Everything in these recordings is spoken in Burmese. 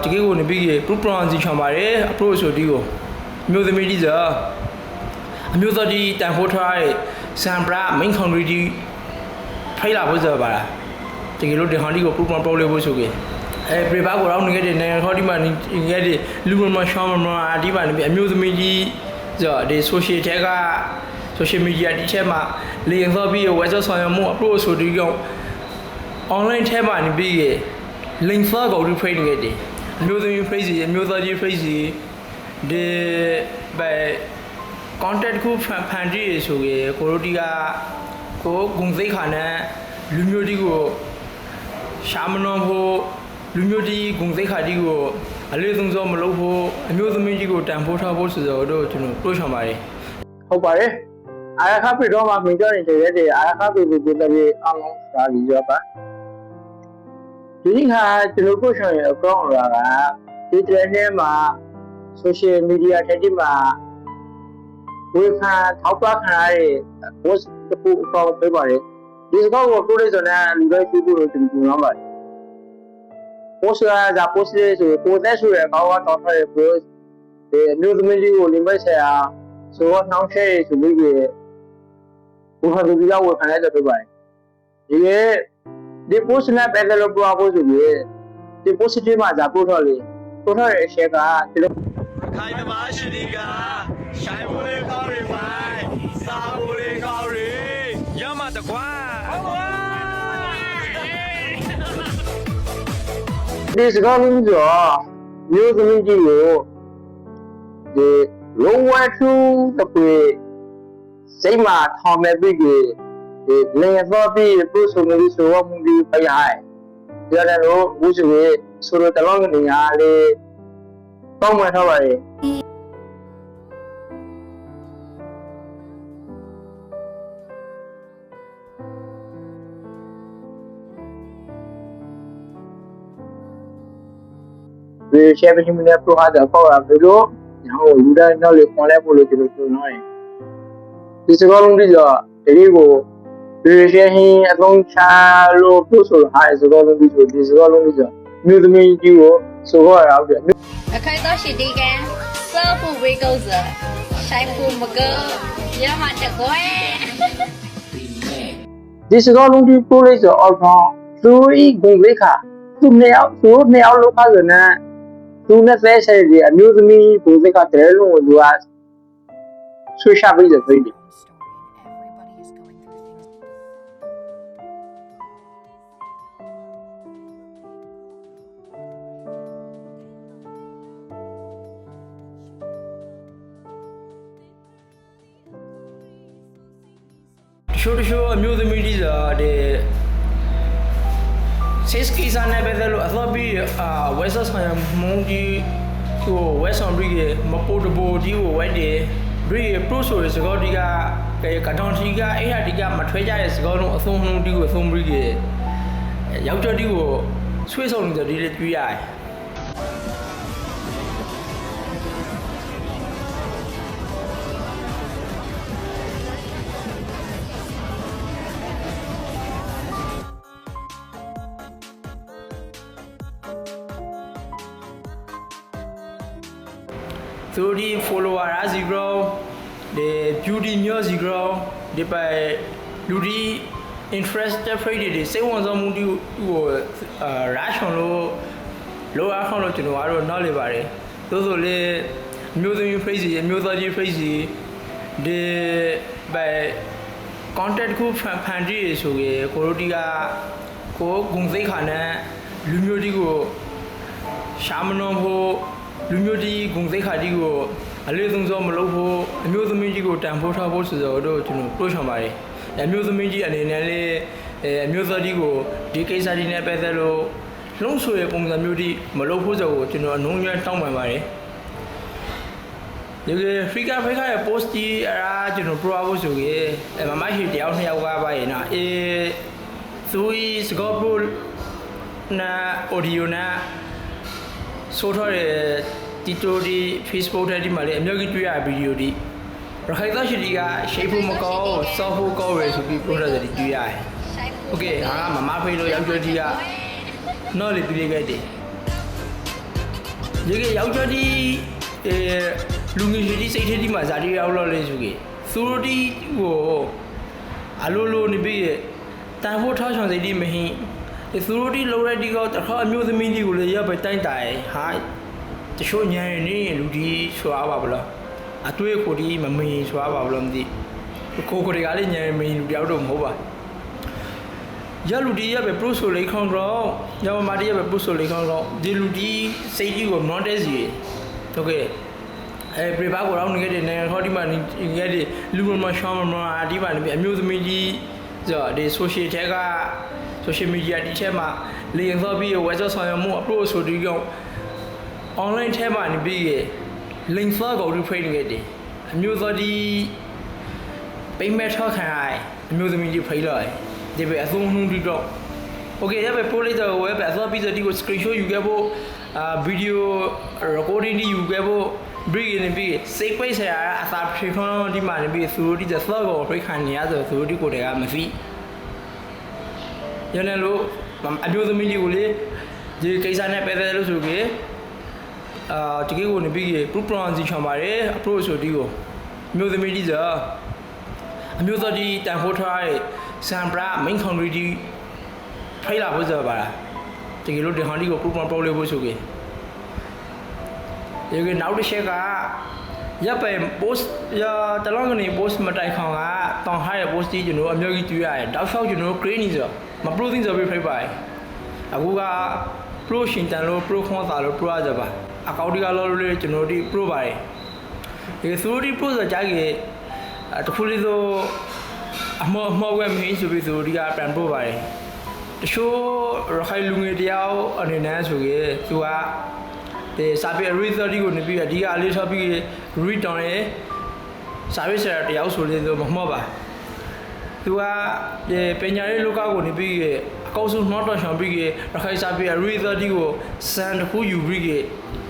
ဒီကိကိုနေပြီး group pronunciation ပါတယ် approach ဆိုဒီကိုမျိုးသမီးကြီးဆိုအမျိုးသားဒီတန်ဖိုးထားတဲ့ Sambra main country ဒီဖိလာဖို့ဆိုပါလားဒီကိလို့ဒီဟန်ဒီကို group pronoun လို့ဖို့ဆိုကေပြပါကိုတော့နေခဲ့တဲ့နိုင်ငံခေါ်ဒီမှာနေခဲ့တဲ့လူမရှောင်းမအဒီပါနေအမျိုးသမီးကြီးဆိုဒီ social ထဲက social media ဒီထဲမှာလေရင်သောပြီး website ဆောင်ရမှု approach ဆိုဒီကောင် online ထဲမှာနေပြီး link ဆော့ကို refresh နေခဲ့တယ်အမျိုးသမီး phrase အမျိုးသားကြီး phrase ဒီပဲ content ကိုဖန်တီးရဆိုကေကိုရိုတီကကိုဂုံစိတ်ခါနဲ့လူမျိုးတီကိုရှာမနှောဖို့လူမျိုးတီဂုံစိတ်ခါတီကိုအလေးသုံးစောမလုပ်ဖို့အမျိုးသမီးကြီးကိုတန်ဖိုးထားဖို့ဆိုတော့ကျွန်တော်တို့ချောင်ပါတယ်ဟုတ်ပါတယ်အားရခပ်ပြီးတော့မှမင်းကြောင့်နေတဲ့တဲ့အားရခပ်ပြီးပြည်တယ်အောင်လုံးစာပြီးရောပါဒီခါကျွန်တော်ကိုချောင်ရဲ့အကောင့်လာကဒီတဲ့ထဲမှာ social media ထဲဒီမှာဝေခါထောက်ပံ့ခံရတဲ့ post တစ်ခုအကောင့်ပေးပါတယ်ဒီစကောက်ကိုတိုးလိုက်ဆိုတော့လူတွေပြဖို့ကျွန်တော်ပြောပါတယ် post က post လေးဆိုကိုယ်သက်ဆိုရဲ့အကောင့်ကတော့ထားတဲ့ post ဒီအမျိုးသမီးလေးကိုလင်မဆရာဆိုတော့နှောင်းချဲဆိုပြီးဘုရားသူပြောဝေခံလိုက်တော့ပြပါတယ်ဒီ post နဲ့ပဲလို့ပြောဖို့ဆိုပြီးဒီ positive မှာပို့ထားလေပို့ထားတဲ့အချက်ကဒီလိုခိုင်သမားရှင်ဒီကရှိုင်းဖို့လေးကောင်းရပါစားဖို့လေးကောင်းရရမတကွာဒီစကားလုံးကြောမျိုးသမီးကြီးကိုဒီလုံးဝထူးတပွေစိတ်မှာထောင်မဲ့ပြီးဒီလေသောပြီးပို့ဆိုနေဆိုတော့မှုဒီပြရရတဲ့လို့ဝုစုရဲ့ဆိုတော့တလုံးနေရလေတောင်းမှထားပါရဲ့ဒီရှယ်ပင်းမနဲ့ပရိုဟာဒါပေါ်လာပြီးတော့ဟိုလူတိုင်းတော့လေပေါ်လဲပို့လို့ကျွန်တော်ပြောနေဒီစကားလုံးဒီကြောဒီကိုဒီရှယ်ဟင်းအသုံးချလို့ပို့ဆိုဟာစကားလုံးဒီဆိုဒီစကားလုံးဒီကြောမြို့သမီးကြီးကိုဆိုတော့ရအောင်ပြအခိုင်တော့ရှိဒီကန်ဆောပူဝေကောဇာရှိုင်းပူမကောရမတကွယ်ဒီစကားလုံးဒီပို့လိုက်ဆိုအော်ဖောင်းသူဤဂုံလေးခါသူနှစ်ယောက်လောက်ပါဆိုနေသူနဲ့ဆဲဆဲဒီအမျိုးသမီးဂုံလေးခါတဲလုံးကိုသူကဆွေးရှာပြီးတဲ့သိတယ်ရှိုးအမျိုးသမီးကြီးဆိုတဲ့ sales ကိစ္စနဲ့ပဲလို့အသောပြီးwebsite ဆိုင်မုံကြီးကို website ပြီးမပို့တပို့ဒီကိုဝက်တယ်ပြီး pro ဆိုတဲ့စကားဒီကကတော့ဒီကအဲ့ဟာဒီကမထွဲကြတဲ့စကားလုံးအဆုံးလုံးဒီကိုအဆုံးပြီးရောက်တော့ဒီကိုဆွေးဆောင်နေတယ်ဒီလေကြွေးရတယ်သူဒီ follower ရာစီgrow ဒီ beauty မျိုးစီgrow ဒီပဲလူဒီ interested free တွေစိတ်ဝင်စားမှုဒီကိုrush လို့လောအားခေါလို့ကျွန်တော်ကတော့နောက်လေပါတယ်သို့ဆိုလေမျိုးသမီး free စီမျိုးသားကြီး free စီဒီပဲ content ကိုဖန်တီးရဆိုကေကိုရိုတီကကိုဂုံစိတ်ခါနဲ့လူမျိုးဒီကိုရှာမနှောဖို့လူမျိုးကြီးဂုံစိတ်ခါကြီးကိုအလေးသုံးစောမလုပ်ဖို့အမျိုးသမီးကြီးကိုတန်ဖိုးထားဖို့ဆိုတော့ကျွန်တော်ပြောချင်ပါတယ်အမျိုးသမီးကြီးအနေနဲ့လေအမျိုးသားကြီးကိုဒီကိစ္စဒီနဲ့ပတ်သက်လို့လှုံ့ဆော်ရပုံစံမျိုးကြီးမလုပ်ဖို့ဆိုတော့ကျွန်တော်အနှုံးရတောင်းပန်ပါတယ်ဒီFika ရဲ့ post ကြီးအရာကျွန်တော် pro ဖို့ဆိုရင်မမရှိတယောက်နှစ်ယောက်ကပါရင်နော်သူစကောပရိုနာ audio နာဆိုတော့တီတိုဒီ Facebook ထဲဒီမှာလေအမျိုးကြီးတွေ့ရဗီဒီယိုဒီရခိုင်သားရှိဒီကရှိဖို့မကောစောဖို့ကောရယ်ဆိုပြီး product တွေတွေ့ရတယ်။ Okay ဟာမမဖေးလို့ရောက်ကြတီကနော်လေပြီးခဲ့တယ် ဒီကယောက်ျားဒီလူငယ်ကြီးစိတ်ထဲဒီမှာဇာတိရောက်လို့လေဆိုကြီးသူတို့ဒီကိုအလိုလိုနေပြီးတန်ဖို့ထောက်ချောင်စိတ်ဒီမဟင်းသူတို့ဒီလိုရက်ဒီကတခါအမျိုးသမီးကြီးကိုလည်းရပ်ပဲတိုင်းတိုင်ဟာတချို့ညံနေလူဒီဆွာပါဗလားအတွေ့ကိုဒီမမင်းဆွာပါဗလားမသိကိုကိုတွေကလည်းညံမင်းလူတယောက်တော့မဟုတ်ပါရလူဒီရပဲပရိုဆိုလေးခေါင်းတော့ရမမာဒီရပဲပရိုဆိုလေးခေါင်းတော့ဒီလူဒီစိတ်ကြီးကို non test ကြီးဟုတ်ကဲ့ပြပါကိုတော့နေခဲ့တဲ့နေဟောဒီမှာနေခဲ့တဲ့လူမရှောင်းမဒီမှာနေအမျိုးသမီးကြီးဆိုဒီ social ထဲက social media ဒီထဲမှာလေရင်သောပြီးဝက်ဆော့ဆောင်ရမှု approach ဆိုဒီကောင် online ထဲမှာနေပြီး link ဆော့ကိုဒီဖိနေခဲ့တယ်အမျိုးသောဒီပိမဲ့ထောက်ခံအမျိုးသမီးကြီးဖိလိုက်ဒီပဲအဆုံးနှုံးဒီတော့ okay ရပဲ pro လေးတော့ဝယ်ပဲအသောပြီးဆိုဒီကို screenshot ယူခဲ့ဖို့video recording ယူခဲ့ဖို့ break နေပြီးစိတ်ပိတ်ဆရာအသာဖြေခွန်းဒီမှာနေပြီးသူတို့ဒီဆော့ကိုဖိခံနေရဆိုသူတို့ဒီကိုတည်းကမသိရနေလို့အမျိုးသမီးကြီးကိုလေဒီကိစ္စနဲ့ပတ်သက်လို့ဆိုပြီးဒီကိကိုနေပြီး proof pronunciation ပါတယ် approach ဆိုဒီကိုအမျိုးသမီးကြီးဆိုအမျိုးသားဒီတန်ဖိုးထားတဲ့စံပရာ main country ဒီဖိလာဖို့ဆိုပါလားဒီကိလို့ဒီဟန်ဒီကို proof pronounce လုပ်ဖို့ဆိုပြီးဒီကနောက်တစ်ချက်ကရပ်ပဲ post ရတလောကနေ post မတိုင်ခေါင်ကတောင်ထားတဲ့ post ကြီးကျွန်တော်အမျိုးကြီးတွေ့ရတယ်တောက်လျှောက်ကျွန်တော် grade နေဆိုမ pro သိဆိုပြီးဖိပါတယ်အခုက pro ရှင်တန်လို့ pro ခွန်သာလို့ pro ရကြပါအကောင့်ဒီကလောလို့လေကျွန်တော်ဒီ pro ပါတယ်ဒီဆိုဒီ pro ဆိုကြကြီးတခုလေးဆိုအမောဝဲမင်းဆိုပြီးဆိုဒီကပြန် pro ပါတယ်တချို့ရခိုင်လူငယ်တယောက်အနေနဲ့ဆိုရင်သူကဒီစာပေ research ကိုနေပြီးအဓိကအလေးထားပြီး read down ရဲ့ service တယောက်ဆိုရင်ဆိုမမှော့ပါသူကဒီပညာရေးလောကကိုနေပြီးအကောက်ဆုံးနှောတော်ဆောင်ပြီးရခိုင်စာပေ research ကိုစံတစ်ခုယူပြီး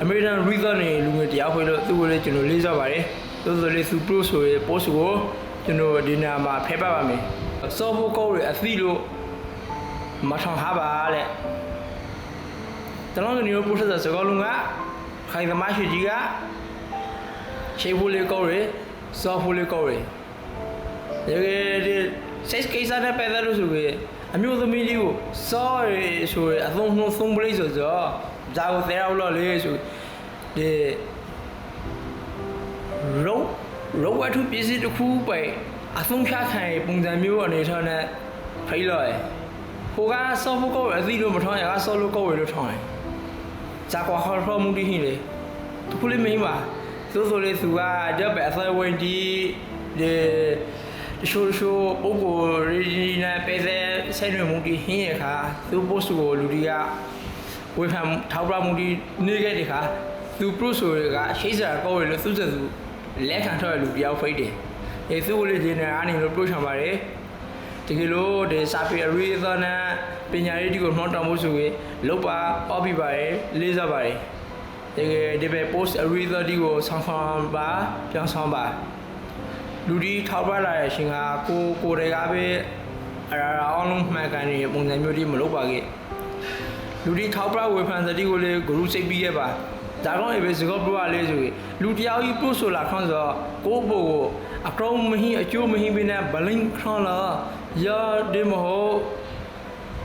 အမေရိကန် research နေလူငယ်တယောက်ခွေလို့သူ့ကိုလည်းကျွန်တော်လေးစားပါတယ်သို့ဆိုလေသူ pro ဆိုရ post ကိုကျွန်တော်ဒီနာမှာဖဲပတ်ပါမယ် software code ရအသိလို့မထောင်ထားပါတဲ့တလုံးကနေ process စကားလုံးကခိုင်သမားရှိကြီးကရှေ့ဖို့လေးကောက်ရ software လေးကောက်ရဒီ size ကိစ္စနဲ့ပတ်သက်လို့ဆိုပြီးအမျိုးသမီးလေးကို sorry ဆိုရအသုံးနှုန်းသုံးပလေးဆိုတော့ဒါကိုသေရောက်လို့လေဆိုဒီရောဝတ်ထုပစ္စည်းတစ်ခုပဲအသုံးချခံပုံစံမျိုးအနေထားနဲ့ဖိလို့ဟိုက software ကောက်ရအသိလို့မထောင်းရက software ကောက်ရလို့ထောင်းတယ်ဇာကွာဟော်မှုဒီဟင်းလေတခုလေးမင်းပါဆိုလေသူကတော့ပဲအစဝင်ဒီရှိုးပုဂ္ဂိုလ်ရီနဲ့ပဲဆက်နွယ်မှုဒီဟင်းရခါသူ post ကိုလူတွေကဝေဖန်ထောက်ပြမှုဒီနေခဲ့တဲ့ခါသူ pro ဆိုရကရှိစရာကောက်ရလို့သူစသူလက်ခံထွက်လူတယောက်ဖိတ်တယ်အဲသူ့ကိုလေဒီနေအနေလို့ pro ချံပါတယ်တကယ်လို့ဒီစာပေ reason နဲ့ပညာရေးဒီကိုနှောတောင်မှုဆိုရင်လောက်ပါအော်ပြီးပါတယ်လေးစားပါတယ်တကယ်ဒီပဲ post reason ဒီကိုဆောင်းဆောင်ပါပြောင်းဆောင်ပါလူဒီထောက်ပလာတဲ့ရှင်ကကိုတွေကပဲအရာအောင်လုံးမှန်ကန်နေပုံစံမျိုးဒီမလုပ်ပါခဲ့လူဒီထောက်ပဝေဖန်စတိကိုလေဂရုစိတ်ပြီးခဲ့ပါဒါတော့ပဲစကောပရလေးဆိုရင်လူတယောက်ကြီး post ဆိုလာခွန်းဆိုကိုဘို့ကိုအကောင်းမဟင်းအကျိုးမဟင်းပဲနဲ့ဘလင်းခွန်းလာရဒီမဟုတ်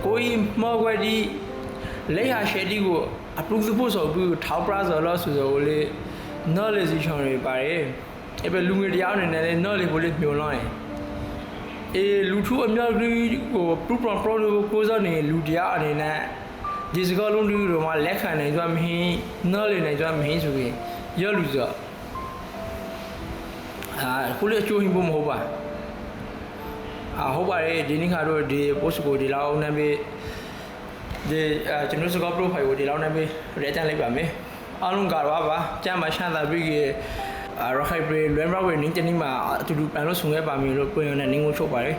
ကိုကြီးမော်ဝဒီလေဟာရှယ်ဒီကို approve ဖို့ဆိုပြီးထောက်ပရဆိုလို့ဆိုလေ knowledge ချောင်းတွေပါတယ်အဲ့ပဲလူငယ်တရားအနေနဲ့ knowledge ကိုလေမျှော်လင့်ရင်အေးလူထုအများကြီးကို proof from pro ကိုစားနေလူတရားအနေနဲ့ဒီစကားလုံးတွေမှာလက်ခံနိုင်ကြမဟင်း knowledge နိုင်ကြမဟင်းဆိုရင်ရောလူဆိုခုလေအချိုးဟင်းဖို့မဟုတ်ပါဟုတ်ပါတယ်ဒီနေ့ခါတော့ဒီ post ကိုဒီလောက်နဲ့ပဲဒီကျွန်တော်စကား profile ကိုဒီလောက်နဲ့ပဲ read ချလိုက်ပါမယ်အားလုံးကတော့ပါကျမ်းမှာရှမ်းသာပြီးရခိုင်ပြည်လွယ်မရောက်ဝင်နေတနေ့မှာအတူတူပြန်လို့ဆုံခဲ့ပါမယ်လို့ပြောရတဲ့နင်းကိုချုပ်ပါတယ်